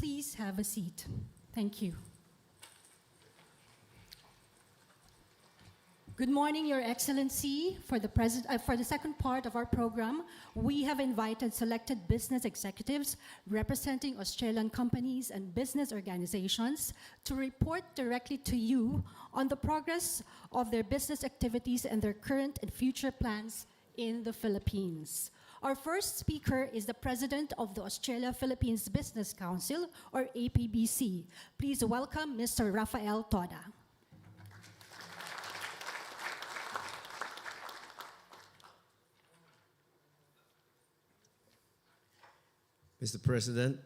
Please have a seat. Thank you. Good morning, Your Excellency. For the second part of our program, we have invited selected business executives representing Australian companies and business organizations to report directly to you on the progress of their business activities and their current and future plans in the Philippines. Our first speaker is the President of the Australia-Philippines Business Council, or APBC. Please welcome Mr. Rafael Toda. Mr. President,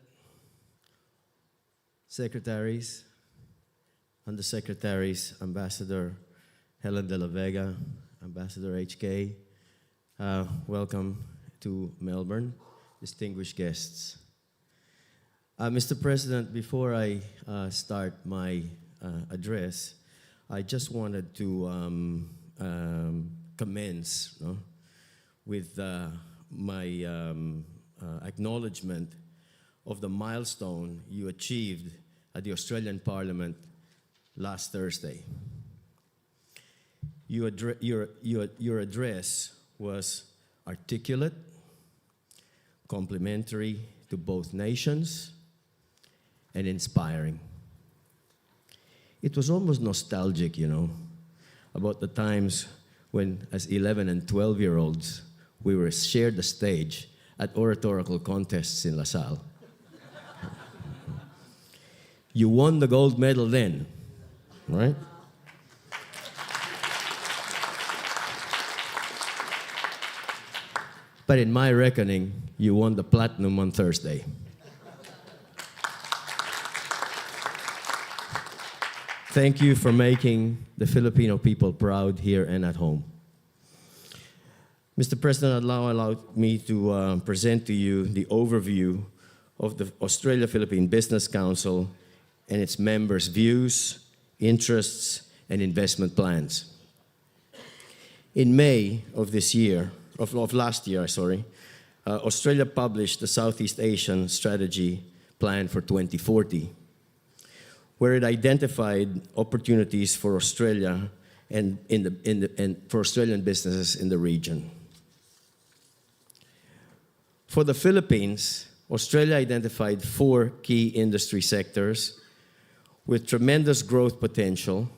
Secretaries, Undersecretaries, Ambassador Helen de la Vega, Ambassador HK, welcome to Melbourne, distinguished guests. Mr. President, before I start my address, I just wanted to commence with my acknowledgement of the milestone you achieved at the Australian Parliament last Thursday. Your address was articulate, complimentary to both nations, and inspiring. It was almost nostalgic, about the times when, as 11 and 12-year-olds, we were shared the stage at oratorical contests in LaSalle. You won the gold medal then, right? But in my reckoning, you won the platinum on Thursday. Thank you for making the Filipino people proud here and at home. Mr. President, allow me to present to you the overview of the Australia-Philippine Business Council and its members' views, interests, and investment plans. In May of last year, Australia published the Southeast Asian Strategy Plan for 2040, where it identified opportunities for Australia and for Australian businesses in the region. For the Philippines, Australia identified 4 key industry sectors with tremendous growth potential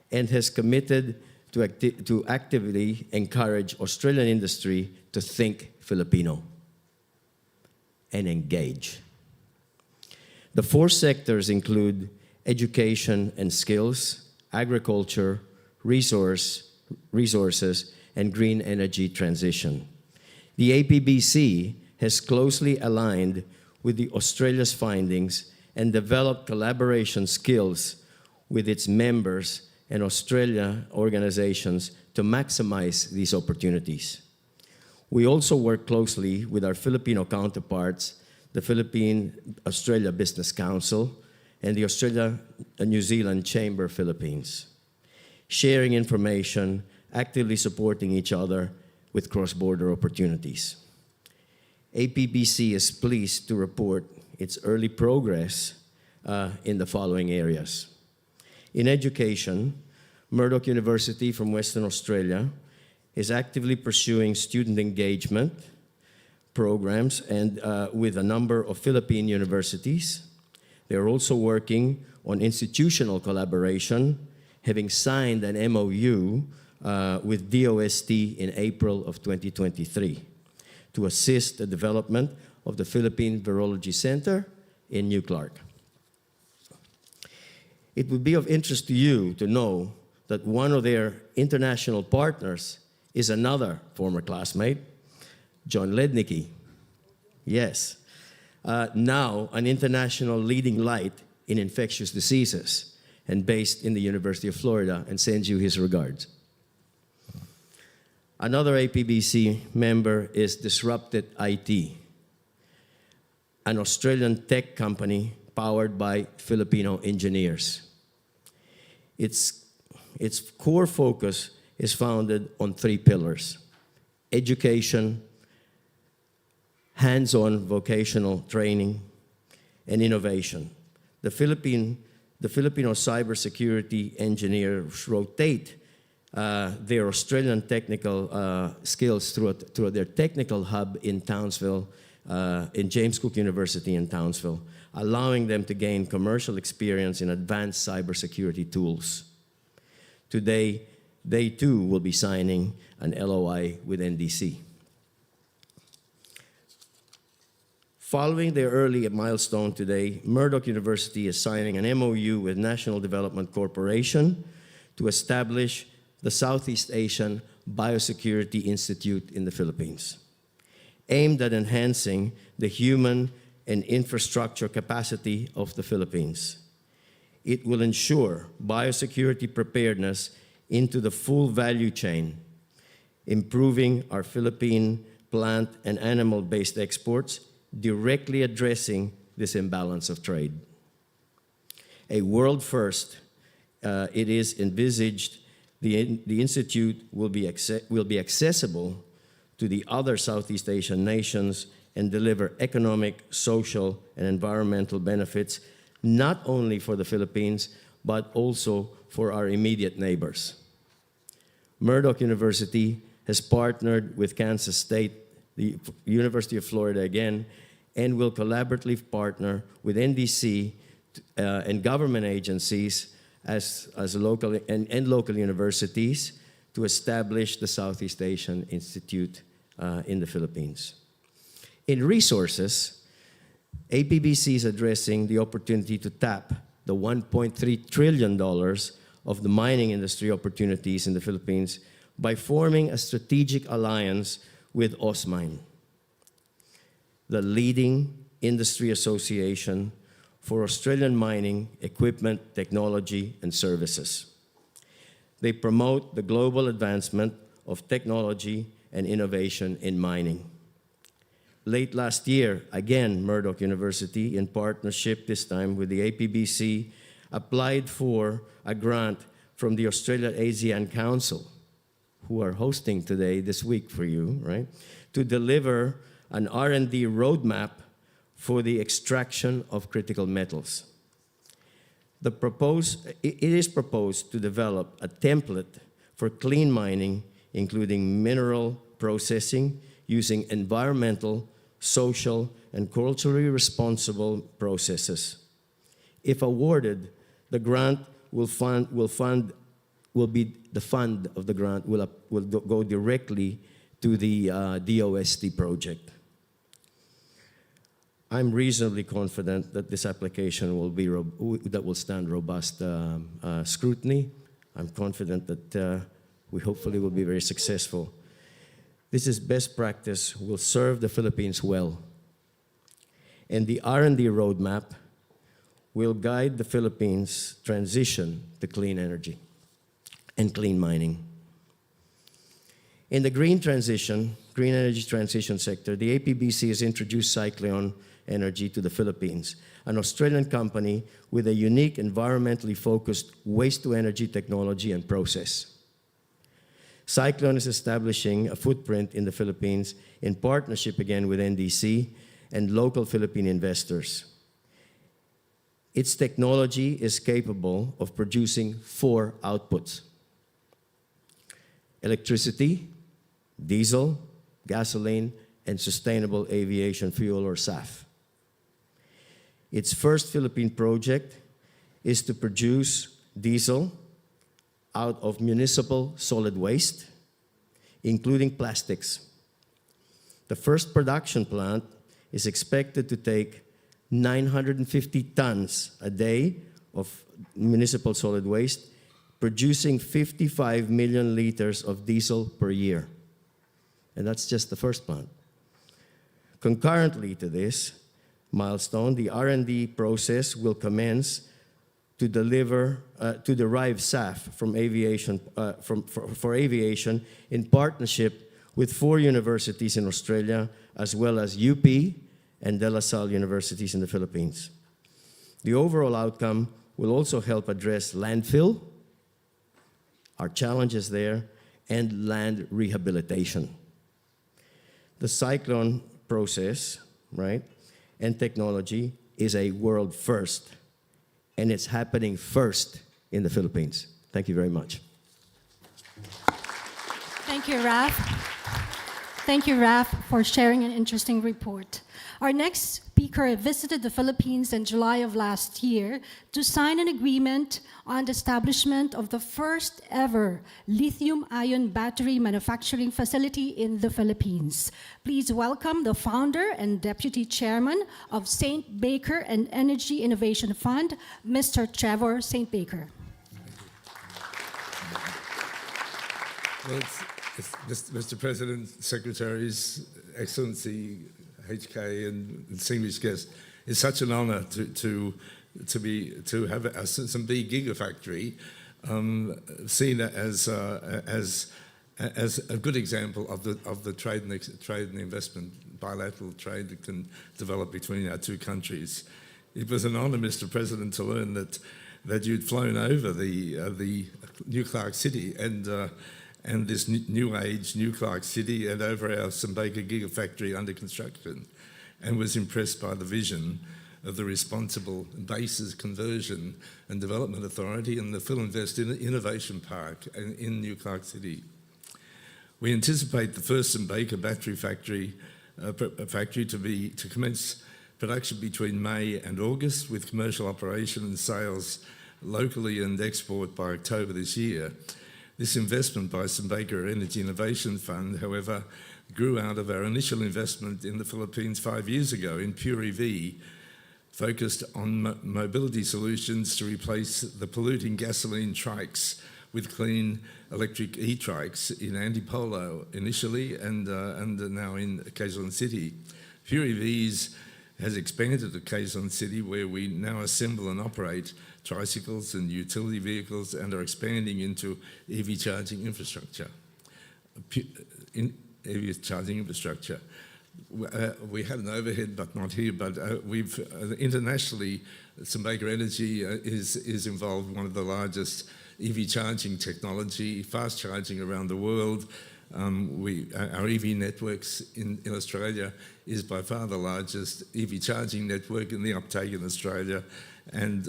and has committed to actively encourage Australian industry to think Filipino and engage. The 4 sectors include education and skills, agriculture, resources, and green energy transition. The APBC has closely aligned with the Australia's findings and developed collaboration skills with its members and Australia organizations to maximize these opportunities. We also work closely with our Filipino counterparts, the Australia Business Council and the Australia-New Zealand Chamber Philippines, sharing information, actively supporting each other with cross-border opportunities. APBC is pleased to report its early progress in the following areas. In education, Murdoch University from Western Australia is actively pursuing student engagement programs and with a number of Philippine universities. They're also working on institutional collaboration, having signed an MOU with DOST in April of 2023 to assist the development of the Philippine Virology Center in New Clark. It would be of interest to you to know that one of their international partners is another former classmate, John Lednicki. Yes, now an international leading light in infectious diseases and based in the University of Florida, and sends you his regards. Another APBC member is Disrupted IT, an Australian tech company powered by Filipino engineers. Its core focus is founded on 3 pillars: education, hands-on vocational training, and innovation. The Filipino cybersecurity engineers rotate their Australian technical skills through their technical hub in Townsville, in James Cook University in Townsville, allowing them to gain commercial experience in advanced cybersecurity tools. Today, they too will be signing an LOI with NDC. Following their early milestone today, Murdoch University is signing an MOU with National Development Corporation to establish the Southeast Asian Biosecurity Institute in the Philippines, aimed at enhancing the human and infrastructure capacity of the Philippines. It will ensure biosecurity preparedness into the full value chain, improving our Philippine plant and animal-based exports, directly addressing this imbalance of trade. A world first, it is envisaged the Institute will be accessible to the other Southeast Asian nations and deliver economic, social, and environmental benefits, not only for the Philippines, but also for our immediate neighbors. Murdoch University has partnered with Kansas State, the University of Florida again, and will collaboratively partner with NDC and government agencies as local and local universities to establish the Southeast Asian Institute in the Philippines. In resources, APBC is addressing the opportunity to tap the $1.3 trillion of the mining industry opportunities in the Philippines by forming a strategic alliance with OSMINE, the leading industry association for Australian mining, equipment, technology, and services. They promote the global advancement of technology and innovation in mining. Late last year, again, Murdoch University, in partnership this time with the APBC, applied for a grant from the Australia-ASEAN Council, who are hosting today, this week for you, right, to deliver an R&D roadmap for the extraction of critical metals. It is proposed to develop a template for clean mining, including mineral processing, using environmental, social, and culturally responsible processes. If awarded, the grant the fund of the grant will go directly to the DOST project. I'm reasonably confident that this application will stand robust scrutiny. I'm confident that we hopefully will be very successful. This is best practice, will serve the Philippines well. And the R&D roadmap will guide the Philippines' transition to clean energy and clean mining. In the green energy transition sector, the APBC has introduced Cyclone Energy to the Philippines, an Australian company with a unique environmentally focused waste-to-energy technology and process. Cyclone is establishing a footprint in the Philippines in partnership again with NDC and local Philippine investors. Its technology is capable of producing 4 outputs: electricity, diesel, gasoline, and sustainable aviation fuel, or SAF. Its first Philippine project is to produce diesel out of municipal solid waste, including plastics. The first production plant is expected to take 950 tons a day of municipal solid waste, producing 55 million liters of diesel per year. And that's just the first plant. Concurrently to this milestone, the R&D process will commence to derive SAF from aviation, for aviation in partnership with 4 universities in Australia, as well as UP and De La Salle universities in the Philippines. The overall outcome will also help address landfill, our challenges there, and land rehabilitation. The Cyclone process, right, and technology is a world first, and it's happening first in the Philippines. Thank you very much. Thank you, Raf. Thank you, Raf, for sharing an interesting report. Our next speaker visited the Philippines in July of last year to sign an agreement on the establishment of the first ever lithium-ion battery manufacturing facility in the Philippines. Please welcome the founder and deputy chairman of St. Baker and Energy Innovation Fund, Mr. Trevor St. Baker. Well, Mr. President, Secretaries, Excellency, HK, and distinguished guests, it's such an honour to have a S&B gigafactory seen as a good example of the trade and investment, bilateral trade that can develop between our two countries. It was an honour, Mr. President, to learn that you'd flown over the New Clark City and this new age, New Clark City, and over our St. Baker gigafactory under construction, and was impressed by the vision of the Responsible Bases Conversion and Development Authority and the Philinvest Innovation Park in New Clark City. We anticipate the first St. Baker battery factory to commence production between May and August, with commercial operation and sales locally and export by October this year. This investment by St. Baker Energy Innovation Fund, however, grew out of our initial investment in the Philippines 5 years ago in Pure EV, focused on mobility solutions to replace the polluting gasoline trikes with clean electric e-trikes in Antipolo initially and now in Quezon City. Pure EVs has expanded to Quezon City, where we now assemble and operate tricycles and utility vehicles and are expanding into EV charging infrastructure. We had an overhead, but not here, but we've internationally, St. Baker Energy is involved in one of the largest EV charging technology, fast charging around the world. Our EV networks in Australia is by far the largest EV charging network in the uptake in Australia, and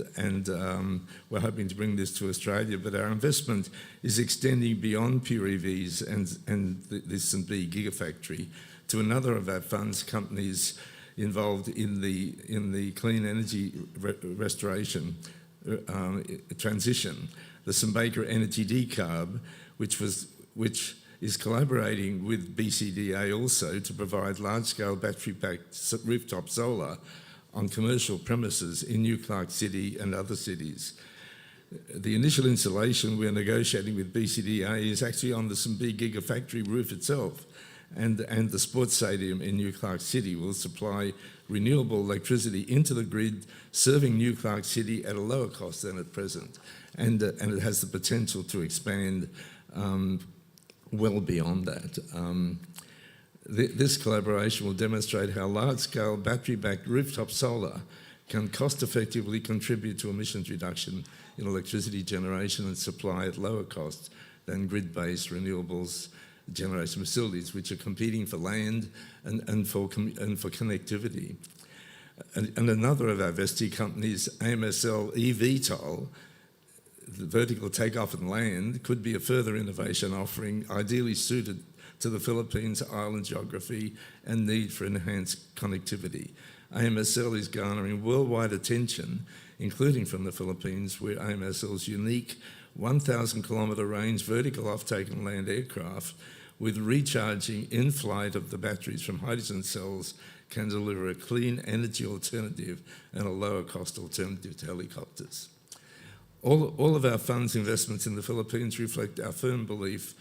we're hoping to bring this to Australia. But our investment is extending beyond pure EVs and this St. B gigafactory to another of our funds companies involved in the clean energy restoration transition, the St. Baker Energy Decarb, which is collaborating with BCDA also to provide large-scale battery-packed rooftop solar on commercial premises in New Clark City and other cities. The initial installation we're negotiating with BCDA is actually on the St. B gigafactory roof itself, and the sports stadium in New Clark City will supply renewable electricity into the grid, serving New Clark City at a lower cost than at present, and it has the potential to expand well beyond that. This collaboration will demonstrate how large-scale battery-backed rooftop solar can cost-effectively contribute to emissions reduction in electricity generation and supply at lower cost than grid-based renewables generation facilities, which are competing for land and for connectivity. And another of our vested companies, AMSL eVTOL, the vertical takeoff and land, could be a further innovation offering ideally suited to the Philippines' island geography and need for enhanced connectivity. AMSL is garnering worldwide attention, including from the Philippines, where AMSL's unique 1,000-kilometre range vertical off-take and land aircraft with recharging in flight of the batteries from hydrogen cells can deliver a clean energy alternative and a lower cost alternative to helicopters. All of our funds investments in the Philippines reflect our firm belief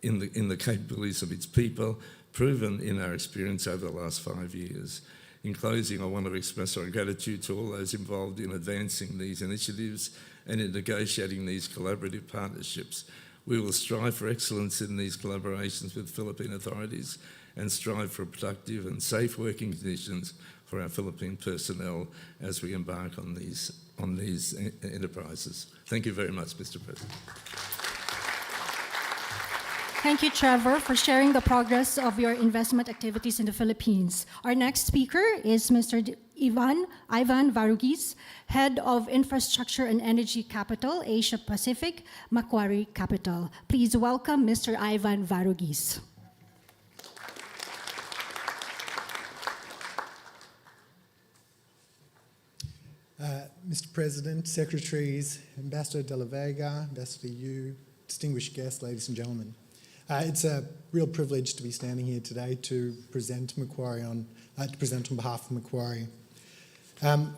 in the capabilities of its people, proven in our experience over the last 5 years. In closing, I want to express our gratitude to all those involved in advancing these initiatives and in negotiating these collaborative partnerships. We will strive for excellence in these collaborations with Philippine authorities and strive for productive and safe working conditions for our Philippine personnel as we embark on these enterprises. Thank you very much, Mr. President. Thank you, Trevor, for sharing the progress of your investment activities in the Philippines. Our next speaker is Mr. Ivan Varugis, Head of Infrastructure and Energy Capital, Asia Pacific, Macquarie Capital. Please welcome Mr. Ivan Varugis. Mr. President, Secretaries, Ambassador De La Vega, Ambassador Yu, distinguished guests, ladies and gentlemen. It's a real privilege to be standing here today to present on behalf of Macquarie.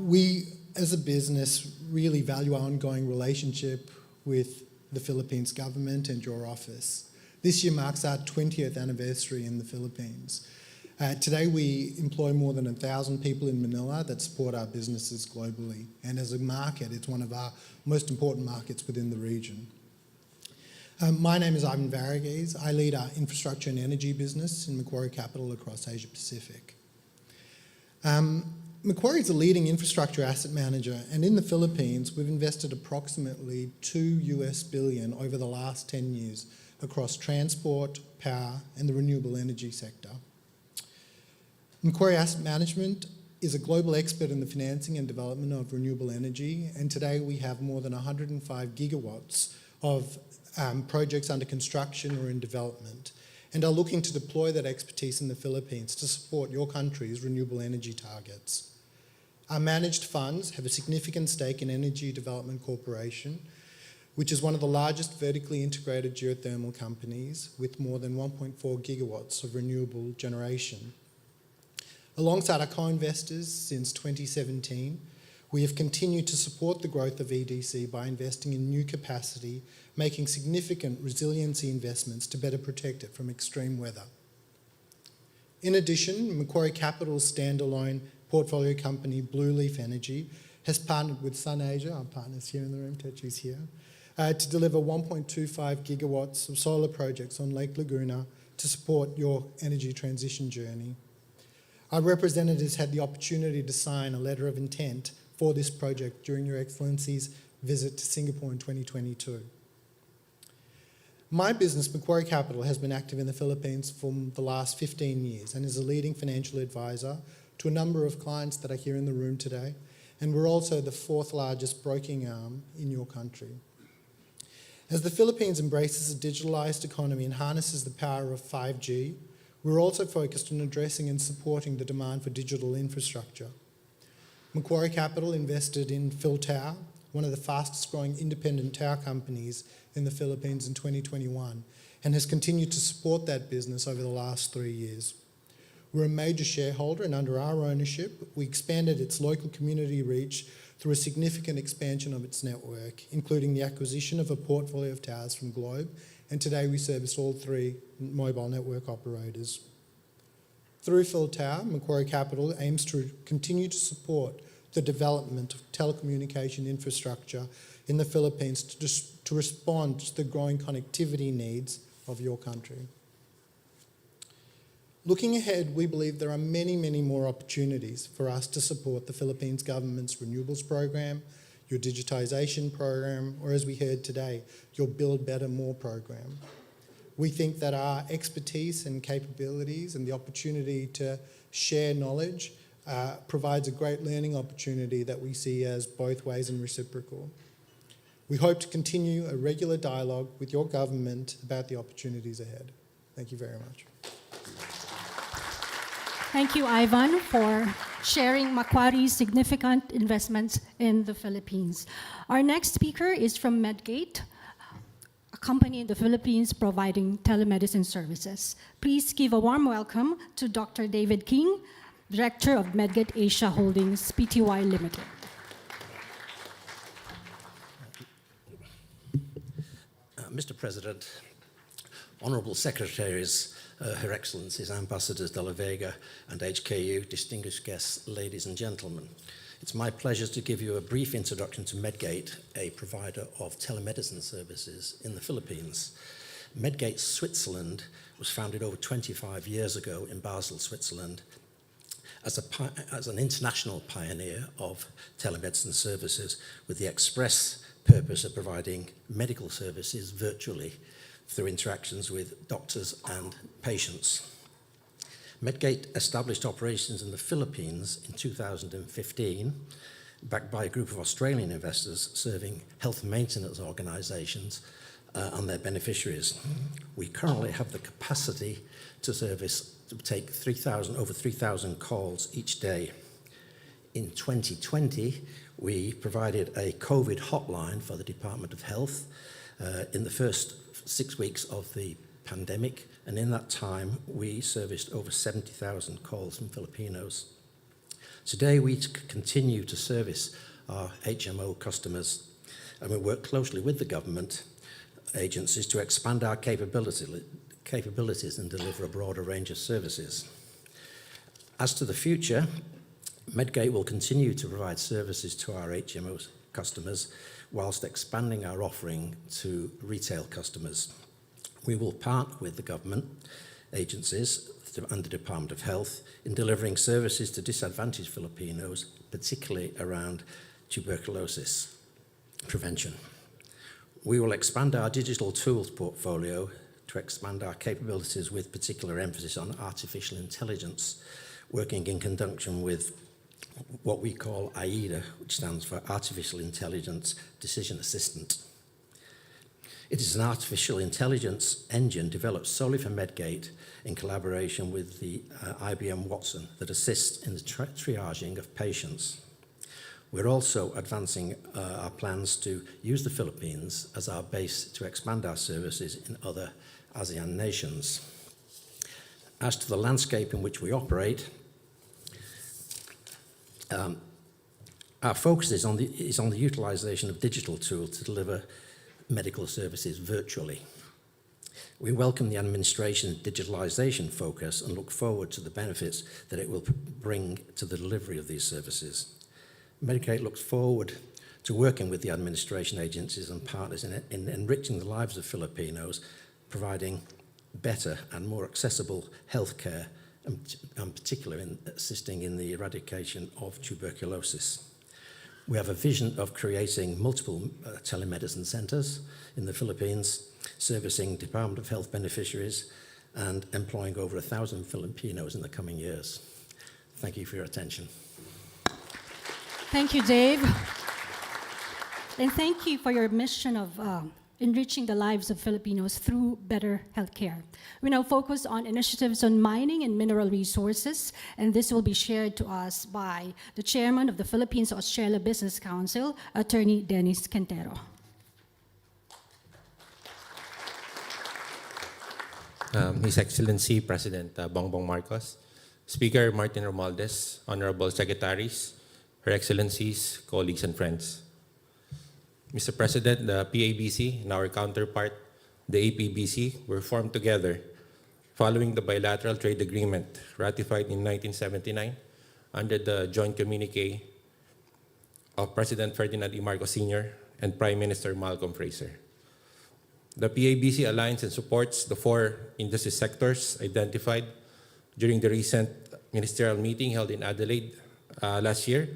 We, as a business, really value our ongoing relationship with the Philippines government and your office. This year marks our 20th anniversary in the Philippines. Today we employ more than 1,000 people in Manila that support our businesses globally, and as a market it's one of our most important markets within the region. My name is Ivan Varugis. I lead our infrastructure and energy business in Macquarie Capital across Asia Pacific. Macquarie is a leading infrastructure asset manager, and in the Philippines we've invested approximately $2 billion over the last 10 years across transport, power and the renewable energy sector. Macquarie Asset Management is a global expert in the financing and development of renewable energy, and today we have more than 105 gigawatts of projects under construction or in development, and are looking to deploy that expertise in the Philippines to support your country's renewable energy targets. Our managed funds have a significant stake in Energy Development Corporation, which is one of the largest vertically integrated geothermal companies with more than 1.4 gigawatts of renewable generation. Alongside our co-investors since 2017, we have continued to support the growth of EDC by investing in new capacity, making significant resiliency investments to better protect it from extreme weather. In addition, Macquarie Capital's standalone portfolio company, Blue Leaf Energy, has partnered with SunAsia, our partners here in the room, Techi's here, to deliver 1.25 gigawatts of solar projects on Lake Laguna to support your energy transition journey. Our representatives had the opportunity to sign a letter of intent for this project during Your Excellency's visit to Singapore in 2022. My business, Macquarie Capital, has been active in the Philippines for the last 15 years and is a leading financial advisor to a number of clients that are here in the room today, and we're also the fourth largest broking arm in your country. As the Philippines embraces a digitalised economy and harnesses the power of 5G, we're also focused on addressing and supporting the demand for digital infrastructure. Macquarie Capital invested in Phil.Australia, one of the fastest growing independent tower companies in the Philippines in 2021, and has continued to support that business over the last 3 years. We're a major shareholder, and under our ownership, we expanded its local community reach through a significant expansion of its network, including the acquisition of a portfolio of towers from Globe, and today we service all 3 mobile network operators. Through Phil.Australia, Macquarie Capital aims to continue to support the development of telecommunication infrastructure in the Philippines to respond to the growing connectivity needs of your country. Looking ahead, we believe there are many, many more opportunities for us to support the Philippines government's renewables program, your digitisation program, or as we heard today, your Build Better More program. We think that our expertise and capabilities and the opportunity to share knowledge provides a great learning opportunity that we see as both ways and reciprocal. We hope to continue a regular dialogue with your government about the opportunities ahead. Thank you very much. Thank you, Ivan, for sharing Macquarie's significant investments in the Philippines. Our next speaker is from Medgate, a company in the Philippines providing telemedicine services. Please give a warm welcome to Dr. David King, Director of Medgate Asia Holdings Pty Limited. Mr. President, Honourable Secretaries, Her Excellencies, Ambassadors De La Vega and HKU, distinguished guests, ladies and gentlemen. It's my pleasure to give you a brief introduction to Medgate, a provider of telemedicine services in the Philippines. Medgate Switzerland was founded over 25 years ago in Basel, Switzerland, as an international pioneer of telemedicine services with the express purpose of providing medical services virtually through interactions with doctors and patients. Medgate established operations in the Philippines in 2015, backed by a group of Australian investors serving health maintenance organisations and their beneficiaries. We currently have the capacity to take over 3,000 calls each day. In 2020, we provided a COVID hotline for the Department of Health in the first 6 weeks of the pandemic, and in that time, we serviced over 70,000 calls from Filipinos. Today, we continue to service our HMO customers, and we work closely with the government agencies to expand our capabilities and deliver a broader range of services. As to the future, Medgate will continue to provide services to our HMO customers whilst expanding our offering to retail customers. We will partner with the government agencies and the Department of Health in delivering services to disadvantaged Filipinos, particularly around tuberculosis prevention. We will expand our digital tools portfolio to expand our capabilities with particular emphasis on artificial intelligence, working in conjunction with what we call AIDA, which stands for Artificial Intelligence Decision Assistant. It is an artificial intelligence engine developed solely for Medgate in collaboration with the IBM Watson that assists in the triaging of patients. We're also advancing our plans to use the Philippines as our base to expand our services in other ASEAN nations. As to the landscape in which we operate, our focus is on the utilisation of digital tools to deliver medical services virtually. We welcome the administration's digitalisation focus and look forward to the benefits that it will bring to the delivery of these services. Medgate looks forward to working with the administration agencies and partners in enriching the lives of Filipinos, providing better and more accessible healthcare, and particularly in assisting in the eradication of tuberculosis. We have a vision of creating multiple telemedicine centres in the Philippines, servicing Department of Health beneficiaries and employing over 1,000 Filipinos in the coming years. Thank you for your attention. Thank you, Dave. And thank you for your mission of enriching the lives of Filipinos through better healthcare. We now focus on initiatives on mining and mineral resources, and this will be shared to us by the chairman of the Philippines-Australia Business Council, Attorney Dennis Quintero. His Excellency President Bongbong Marcos, Speaker Martin Romualdez, Honorable Secretaries, Her Excellencies, colleagues and friends. Mr. President, the PABC and our counterpart, the APBC, were formed together following the bilateral trade agreement ratified in 1979 under the joint communique of President Ferdinand R Sr. and Prime Minister Malcolm Fraser. The PABC aligns and supports the 4 industry sectors identified during the recent ministerial meeting held in Adelaide last year,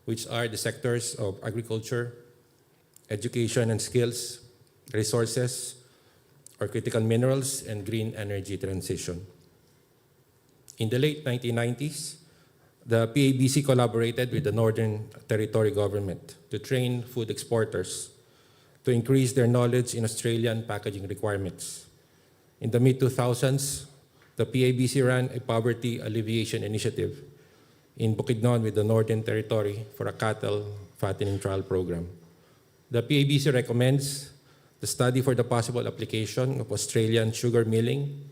which are the sectors of agriculture, education and skills, resources, or critical minerals, and green energy transition. In the late 1990s, the PABC collaborated with the Northern Territory government to train food exporters to increase their knowledge in Australian packaging requirements. In the mid-2000s, the PABC ran a poverty alleviation initiative in Bukidnon with the Northern Territory for a cattle fattening trial program. The PABC recommends the study for the possible application of Australian sugar milling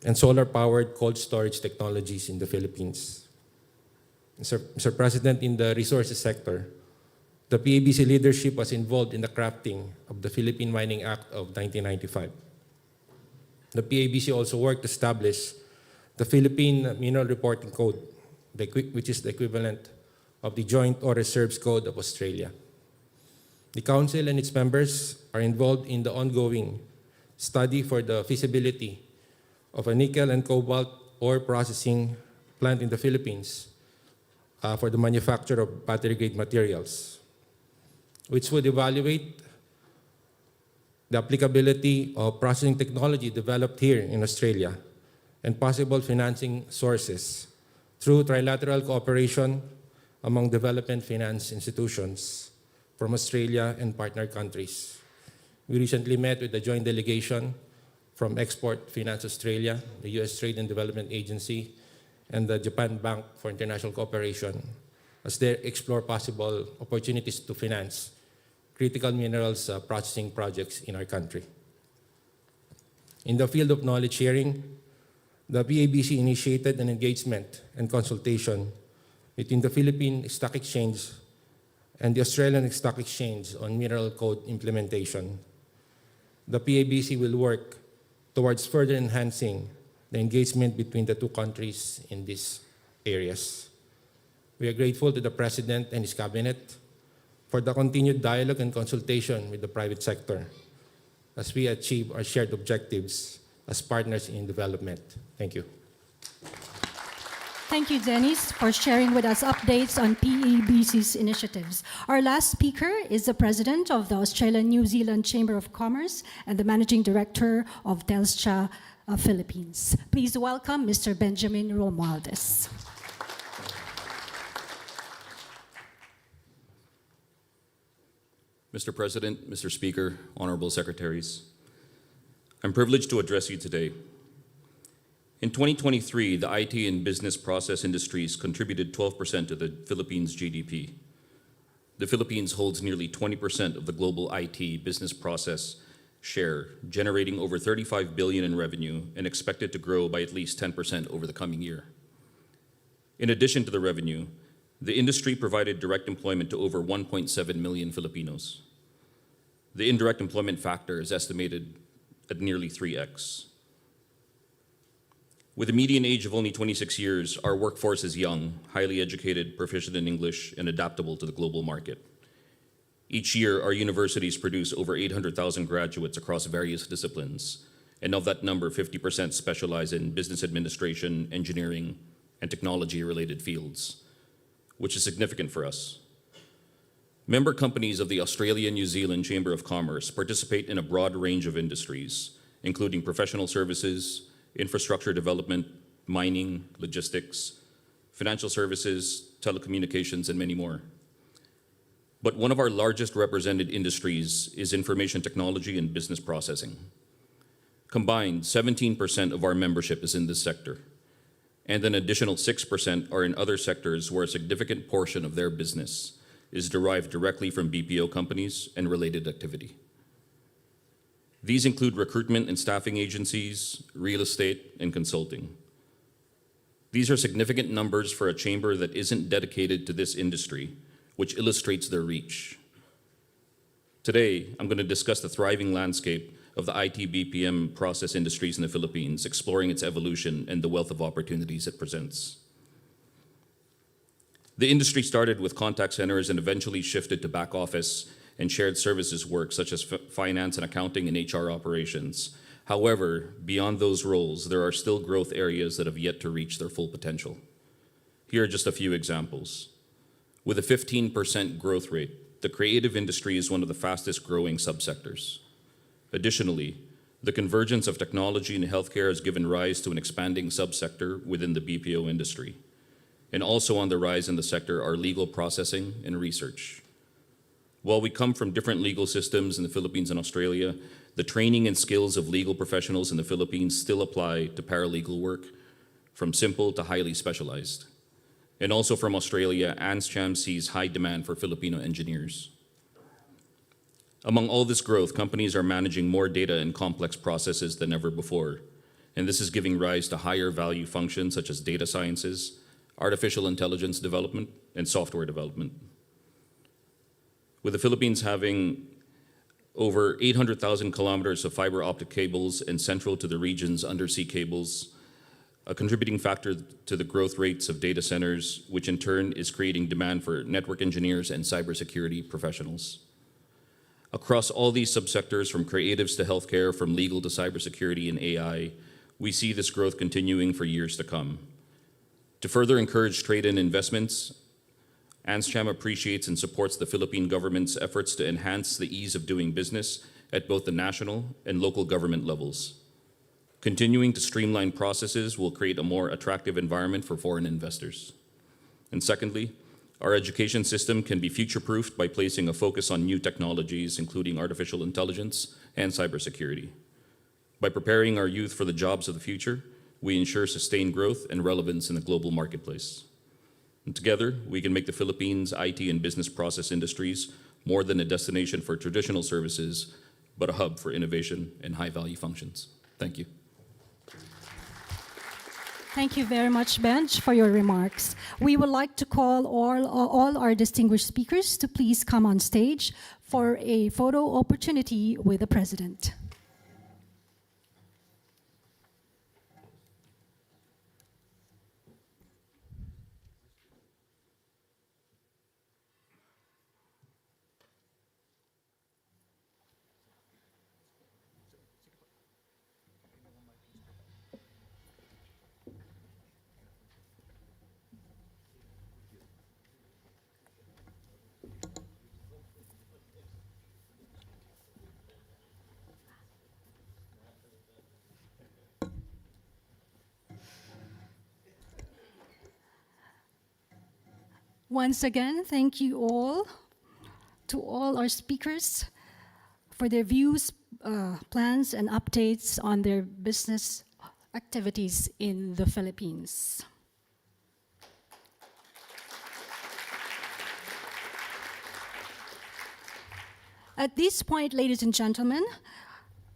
and solar-powered cold storage technologies in the Philippines. Mr. President, in the resources sector, the PABC leadership was involved in the crafting of the Philippine Mining Act of 1995. The PABC also worked to establish the Philippine Mineral Reporting Code, which is the equivalent of the Joint Ore Reserves Code of Australia. The Council and its members are involved in the ongoing study for the feasibility of a nickel and cobalt ore processing plant in the Philippines for the manufacture of battery-grade materials, which would evaluate the applicability of processing technology developed here in Australia and possible financing sources through trilateral cooperation among development finance institutions from Australia and partner countries. We recently met with the joint delegation from Export Finance Australia, the U.S. Trade and Development Agency, and the Japan Bank for International Cooperation as they explore possible opportunities to finance critical minerals processing projects in our country. In the field of knowledge sharing, the PABC initiated an engagement and consultation between the Philippine Stock Exchange and the Australian Stock Exchange on Mineral Code implementation. The PABC will work towards further enhancing the engagement between the two countries in these areas. We are grateful to the President and his Cabinet for the continued dialogue and consultation with the private sector as we achieve our shared objectives as partners in development. Thank you. Thank you, Dennis, for sharing with us updates on PABC's initiatives. Our last speaker is the President of the Australia-New Zealand Chamber of Commerce and the Managing Director of Philippines. Please welcome Mr. Benjamin Romualdez. Mr. President, Mr. Speaker, Honorable Secretaries, I'm privileged to address you today. In 2023, the IT and business process industries contributed 12% to the Philippines' GDP. The Philippines holds nearly 20% of the global IT business process share, generating over $35 billion in revenue and expected to grow by at least 10% over the coming year. In addition to the revenue, the industry provided direct employment to over 1.7 million Filipinos. The indirect employment factor is estimated at nearly 3x. With a median age of only 26 years, our workforce is young, highly educated, proficient in English, and adaptable to the global market. Each year, our universities produce over 800,000 graduates across various disciplines, and of that number, 50% specialize in business administration, engineering, and technology-related fields, which is significant for us. Member companies of the Australia-New Zealand Chamber of Commerce participate in a broad range of industries, including professional services, infrastructure development, mining, logistics, financial services, telecommunications, and many more. But one of our largest represented industries is information technology and business processing. Combined, 17% of our membership is in this sector, and an additional 6% are in other sectors where a significant portion of their business is derived directly from BPO companies and related activity. These include recruitment and staffing agencies, real estate, and consulting. These are significant numbers for a chamber that isn't dedicated to this industry, which illustrates their reach. Today, I'm going to discuss the thriving landscape of the IT-BPM process industries in the Philippines, exploring its evolution and the wealth of opportunities it presents. The industry started with contact centers and eventually shifted to back office and shared services work such as finance and accounting and HR operations. However, beyond those roles, there are still growth areas that have yet to reach their full potential. Here are just a few examples. With a 15% growth rate, the creative industry is one of the fastest growing subsectors. Additionally, the convergence of technology and healthcare has given rise to an expanding subsector within the BPO industry. And also on the rise in the sector are legal processing and research. While we come from different legal systems in the Philippines and Australia, the training and skills of legal professionals in the Philippines still apply to paralegal work, from simple to highly specialized. And also from Australia, ANZCHAM sees high demand for Filipino engineers. Among all this growth, companies are managing more data and complex processes than ever before, and this is giving rise to higher value functions such as data sciences, artificial intelligence development, and software development. With the Philippines having over 800,000 kilometers of fiber optic cables and central to the region's undersea cables, a contributing factor to the growth rates of data centers, which in turn is creating demand for network engineers and cybersecurity professionals. Across all these subsectors, from creatives to healthcare, from legal to cybersecurity and AI, we see this growth continuing for years to come. To further encourage trade and investments, ANZCHAM appreciates and supports the Philippine government's efforts to enhance the ease of doing business at both the national and local government levels. Continuing to streamline processes will create a more attractive environment for foreign investors. And secondly, our education system can be future-proofed by placing a focus on new technologies, including artificial intelligence and cybersecurity. By preparing our youth for the jobs of the future, we ensure sustained growth and relevance in the global marketplace. And together, we can make the Philippines' IT and business process industries more than a destination for traditional services, but a hub for innovation and high-value functions. Thank you. Thank you very much, Benj, for your remarks. We would like to call all our distinguished speakers to please come on stage for a photo opportunity with the President. Once again, thank you all to all our speakers for their views, plans, and updates on their business activities in the Philippines. At this point, ladies and gentlemen,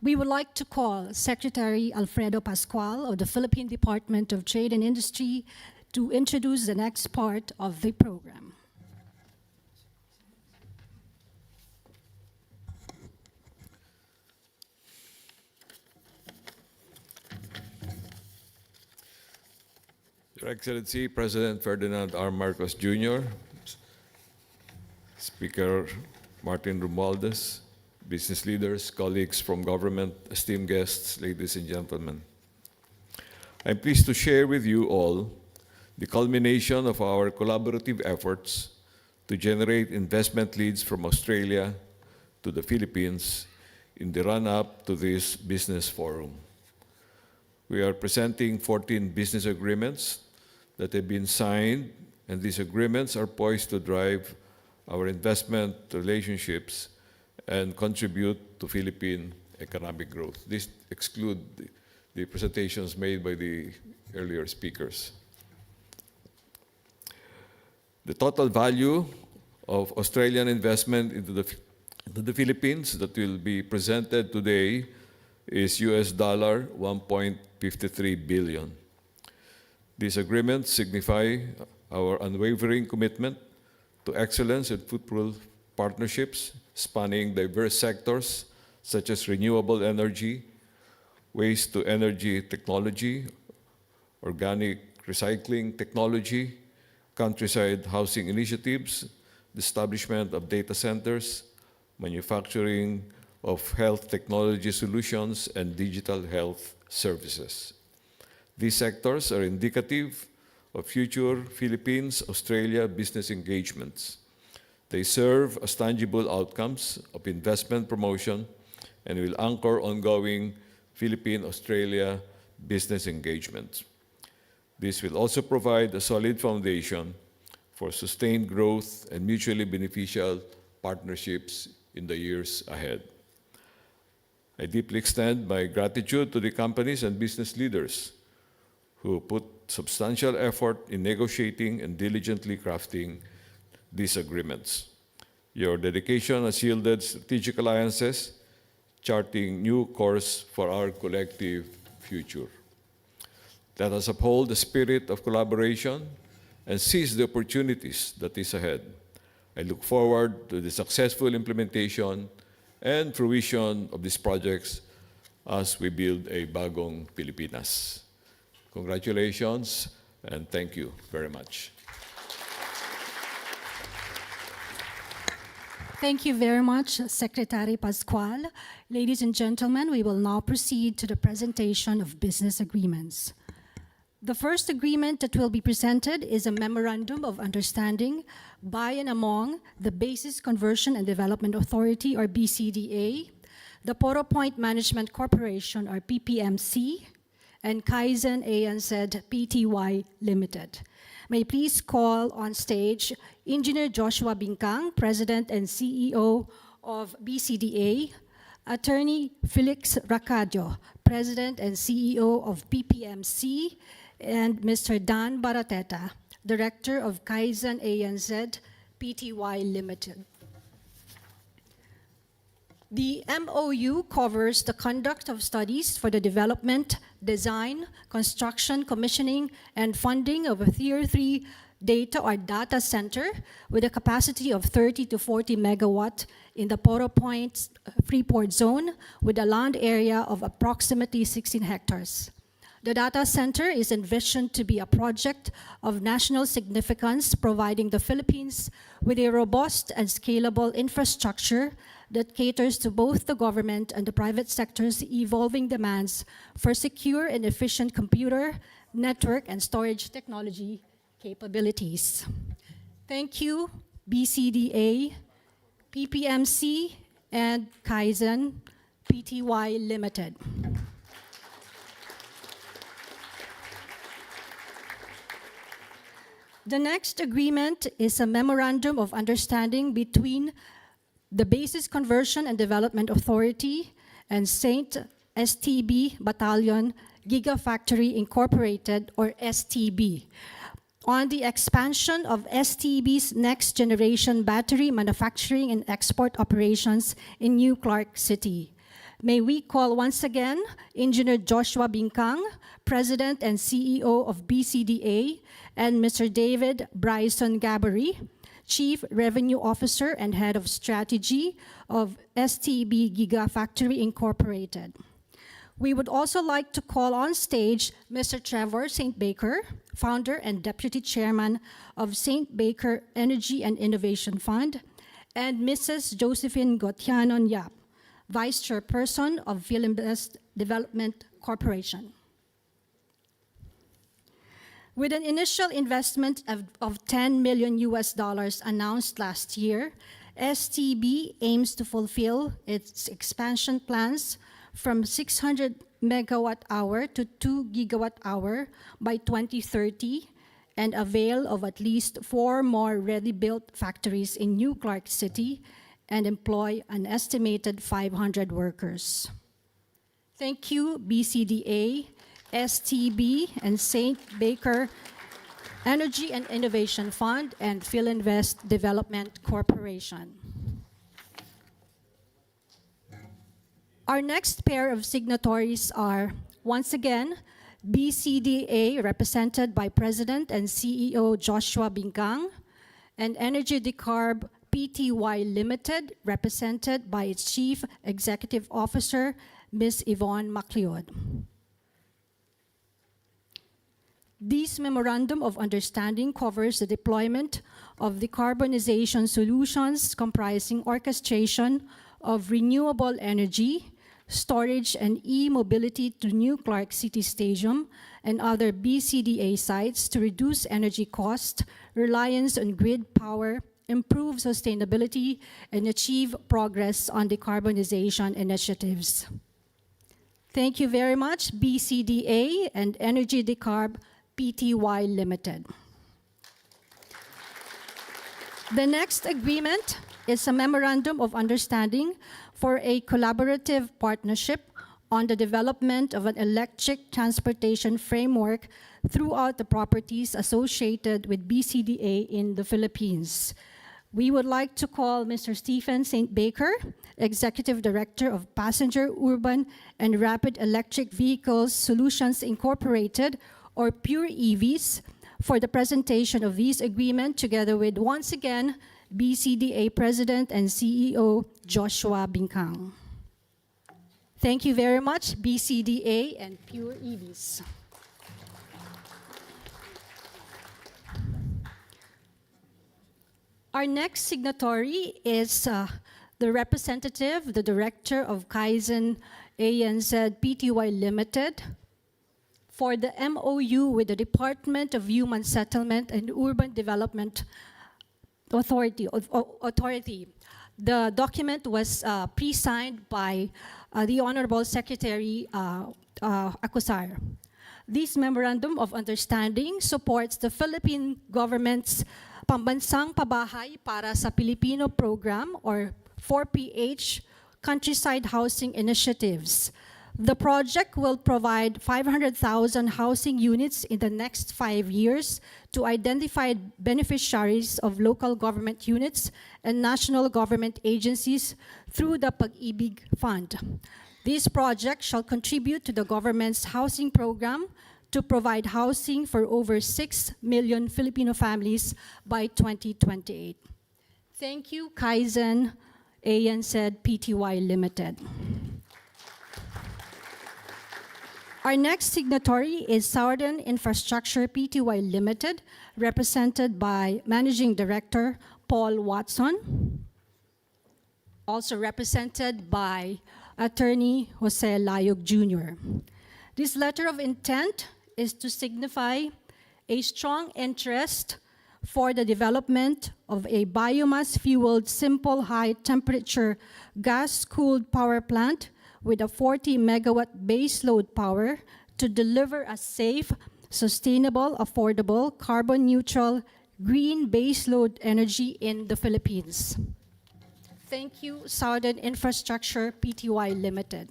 we would like to call Secretary Alfredo Pascual of the Philippine Department of Trade and Industry to introduce the next part of the program. Your Excellency, President Ferdinand R. Marcos Jr., Speaker Martin Romualdez, business leaders, colleagues from government, esteemed guests, ladies and gentlemen. I'm pleased to share with you all the culmination of our collaborative efforts to generate investment leads from Australia to the Philippines in the run-up to this business forum. We are presenting 14 business agreements that have been signed, and these agreements are poised to drive our investment relationships and contribute to Philippine economic growth. This excludes the presentations made by the earlier speakers. The total value of Australian investment into the Philippines that will be presented today is US $1.53 billion. These agreements signify our unwavering commitment to excellence and fruitful partnerships spanning diverse sectors such as renewable energy, waste-to-energy technology, organic recycling technology, countryside housing initiatives, the establishment of data centers, manufacturing of health technology solutions, and digital health services. These sectors are indicative of future Philippines-Australia business engagements. They serve as tangible outcomes of investment promotion and will anchor ongoing Philippine-Australia business engagements. This will also provide a solid foundation for sustained growth and mutually beneficial partnerships in the years ahead. I deeply extend my gratitude to the companies and business leaders who put substantial effort in negotiating and diligently crafting these agreements. Your dedication has yielded strategic alliances, charting new course for our collective future. Let us uphold the spirit of collaboration and seize the opportunities that is ahead. I look forward to the successful implementation and fruition of these projects as we build a bagong Pilipinas. Congratulations and thank you very much. Thank you very much, Secretary Pascual. Ladies and gentlemen, we will now proceed to the presentation of business agreements. The first agreement that will be presented is a Memorandum of Understanding by and among the Basis Conversion and Development Authority, or BCDA, the Poro Point Management Corporation, or PPMC, and Kaizen ANZ Pty Limited. May I please call on stage Engineer Joshua Bingkang, President and CEO of BCDA, Attorney Felix Racadio, President and CEO of PPMC, and Mr. Dan Barateta, Director of Kaizen ANZ Pty Limited. The MOU covers the conduct of studies for the development, design, construction, commissioning, and funding of a Tier 3 data center with a capacity of 30 to 40 megawatt in the Poro Point Freeport Zone with a land area of approximately 16 hectares. The data center is envisioned to be a project of national significance, providing the Philippines with a robust and scalable infrastructure that caters to both the government and the private sector's evolving demands for secure and efficient computer, network, and storage technology capabilities. Thank you, BCDA, PPMC, and Kaizen Pty Limited. The next agreement is a memorandum of understanding between the Basis Conversion and Development Authority and St. STB Battalion Gigafactory Incorporated, or STB, on the expansion of STB's next-generation battery manufacturing and export operations in New Clark City. May we call once again Engineer Joshua Bingkang, President and CEO of BCDA, and Mr. David Bryson Gabbery, Chief Revenue Officer and Head of Strategy of STB Gigafactory Incorporated. We would also like to call on stage Mr. Trevor St. Baker, Founder and Deputy Chairman of St. Baker Energy and Innovation Fund, and Mrs. Josephine Gotianon Yap, Vice Chairperson of Philinvest Development Corporation. With an initial investment of $10 million announced last year, STB aims to fulfill its expansion plans from 600 megawatt hour to 2 gigawatt hour by 2030 and avail of at least 4 more ready-built factories in New Clark City and employ an estimated 500 workers. Thank you, BCDA, STB, and St. Baker Energy and Innovation Fund, and Philinvest Development Corporation. Our next pair of signatories are, once again, BCDA, represented by President and CEO Joshua Bingkang, and Energy Decarb Pty Limited, represented by its Chief Executive Officer, Ms. Yvonne Macleod. This Memorandum of Understanding covers the deployment of decarbonization solutions comprising orchestration of renewable energy, storage, and e-mobility to New Clark City Stadium and other BCDA sites to reduce energy cost, reliance on grid power, improve sustainability, and achieve progress on decarbonization initiatives. Thank you very much, BCDA and Energy Decarb Pty Limited. The next agreement is a Memorandum of Understanding for a collaborative partnership on the development of an electric transportation framework throughout the properties associated with BCDA in the Philippines. We would like to call Mr. Stephen St. Baker, Executive Director of Passenger, Urban, and Rapid Electric Vehicles Solutions Incorporated, or Pure EVs, for the presentation of this agreement, together with, once again, BCDA President and CEO Joshua Bingkang. Thank you very much, BCDA and Pure EVs. Our next signatory is the representative, the Director of Kaizen ANZ Pty Limited, for the MOU with the Department of Human Settlement and Urban Development Authority. The document was pre-signed by the Honorable Secretary Acusar. This Memorandum of Understanding supports the Philippine government's Pambansang Pabahay para sa Pilipino program, or 4PH, countryside housing initiatives. The project will provide 500,000 housing units in the next 5 years to identified beneficiaries of local government units and national government agencies through the Pag-ibig Fund. This project shall contribute to the government's housing program to provide housing for over 6 million Filipino families by 2028. Thank you, Kaizen ANZCHAM Limited. Our next signatory is Southern Infrastructure Pty Limited, represented by Managing Director Paul Watson, also represented by Attorney Jose Layog Jr. This letter of intent is to signify a strong interest for the development of a biomass-fueled, simple, high-temperature, gas-cooled power plant with a 40-megawatt baseload power to deliver a safe, sustainable, affordable, carbon-neutral, green baseload energy in the Philippines. Thank you, Southern Infrastructure Pty Limited.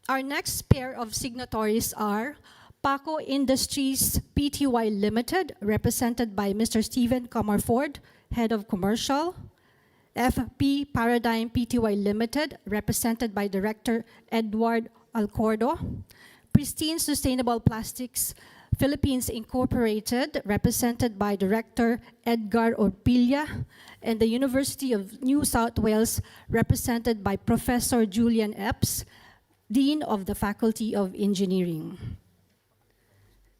Our next pair of signatories are Paco Industries Pty Limited, represented by Mr. Stephen Comerford, Head of Commercial; FP Paradigm Pty Limited, represented by Director Edward Alcordo; Pristine Sustainable Plastics Philippines Incorporated, represented by Director Edgar Orpilla; and the University of New South Wales, represented by Professor Julian Epps, Dean of the Faculty of Engineering.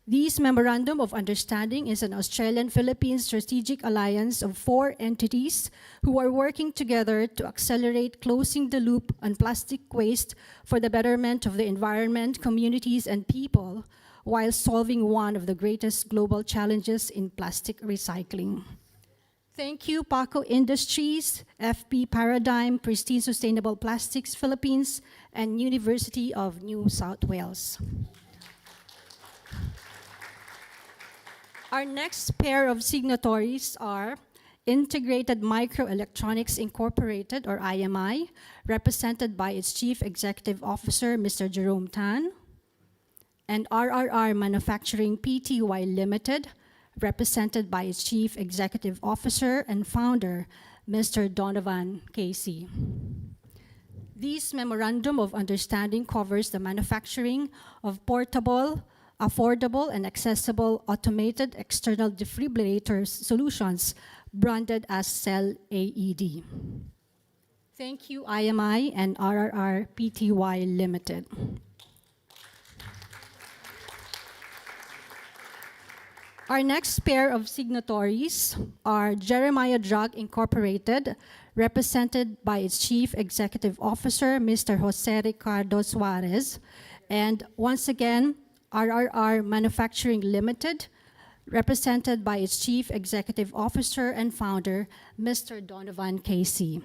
This Memorandum of Understanding is an Australian-Philippine strategic alliance of 4 entities who are working together to accelerate closing the loop on plastic waste for the betterment of the environment, communities, and people, while solving one of the greatest global challenges in plastic recycling. Thank you, Paco Industries, FP Paradigm, Pristine Sustainable Plastics Philippines, and University of New South Wales. Our next pair of signatories are Integrated Microelectronics Incorporated, or IMI, represented by its Chief Executive Officer, Mr. Jerome Tan, and RRR Manufacturing Pty Limited, represented by its Chief Executive Officer and Founder, Mr. Donovan Casey. This Memorandum of Understanding covers the manufacturing of portable, affordable, and accessible automated external defibrillator solutions branded as Cell AED. Thank you, IMI and RRR Pty Limited. Our next pair of signatories are Jeremiah Drug Incorporated, represented by its Chief Executive Officer, Mr. Jose Ricardo Suarez, and once again, RRR Manufacturing Limited, represented by its Chief Executive Officer and Founder, Mr. Donovan Casey.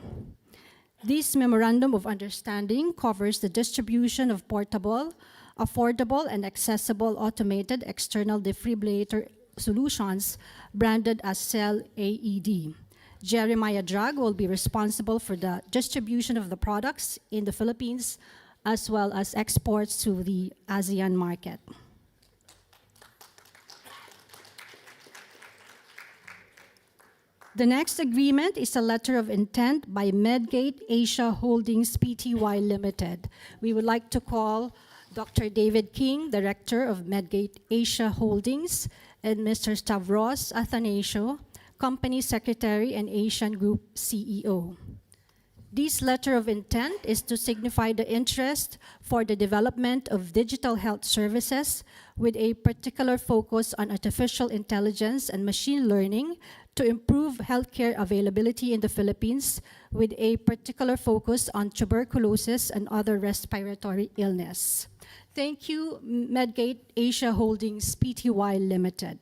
This Memorandum of Understanding covers the distribution of portable, affordable, and accessible automated external defibrillator solutions branded as Cell AED. Jeremiah Drug will be responsible for the distribution of the products in the Philippines as well as exports to the ASEAN market. The next agreement is a letter of intent by Medgate Asia Holdings Pty Limited. We would like to call Dr. David King, Director of Medgate Asia Holdings, and Mr. Stavros Athanasio, Company Secretary and Asian Group CEO. This letter of intent is to signify the interest for the development of digital health services with a particular focus on artificial intelligence and machine learning to improve healthcare availability in the Philippines with a particular focus on tuberculosis and other respiratory illness. Thank you, Medgate Asia Holdings Pty Limited.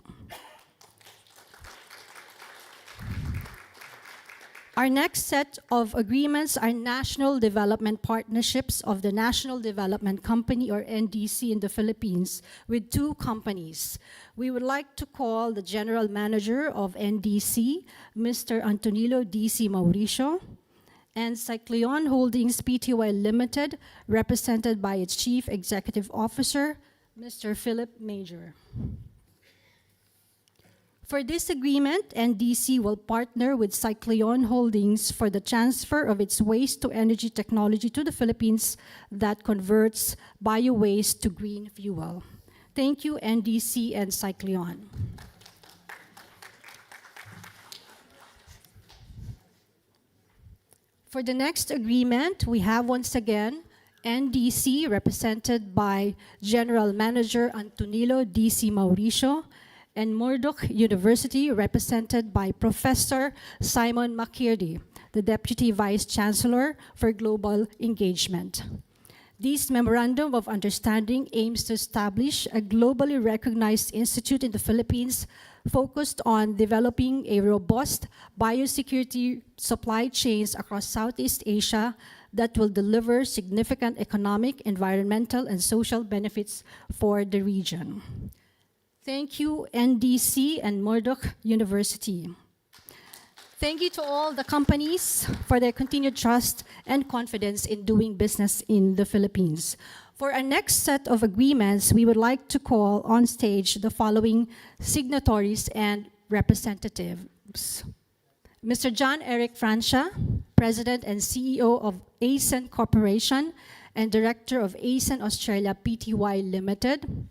Our next set of agreements are national development partnerships of the National Development Company, or NDC, in the Philippines with two companies. We would like to call the General Manager of NDC, Mr. Antonilo DC Mauricio, and Cycleon Holdings Pty Limited, represented by its Chief Executive Officer, Mr. Philip Major. For this agreement, NDC will partner with Cycleon Holdings for the transfer of its waste-to-energy technology to the Philippines that converts bio-waste to green fuel. Thank you, NDC and Cycleon. For the next agreement, we have once again NDC, represented by General Manager Antonilo DC Mauricio, and Murdoch University, represented by Professor Simon McKirdy, the Deputy Vice Chancellor for Global Engagement. This Memorandum of Understanding aims to establish a globally recognized institute in the Philippines focused on developing a robust biosecurity supply chains across Southeast Asia that will deliver significant economic, environmental, and social benefits for the region. Thank you, NDC and Murdoch University. Thank you to all the companies for their continued trust and confidence in doing business in the Philippines. For our next set of agreements, we would like to call on stage the following signatories and representatives. Mr. John Eric Francia, President and CEO of ASEN Corporation and Director of ASEN Australia Pty Limited.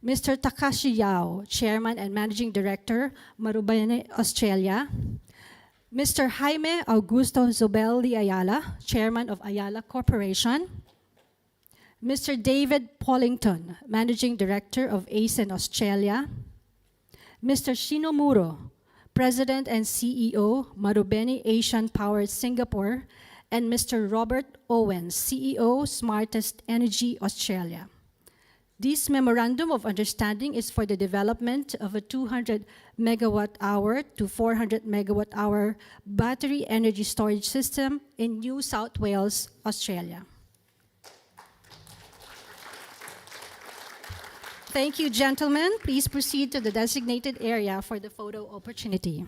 Mr. Takashi Yao, Chairman and Managing Director, Marubeni, Australia. Mr. Jaime Augusto Zobel de Ayala, Chairman of Ayala Corporation. Mr. David Pollington, Managing Director of ASEN Australia. Mr. Shino Muro, President and CEO, Marubeni Asian Power Singapore. And Mr. Robert Owens, CEO, Smartest Energy Australia. This Memorandum of Understanding is for the development of a 200 megawatt-hour to 400 megawatt-hour battery energy storage system in New South Wales, Australia. Thank you, gentlemen. Please proceed to the designated area for the photo opportunity.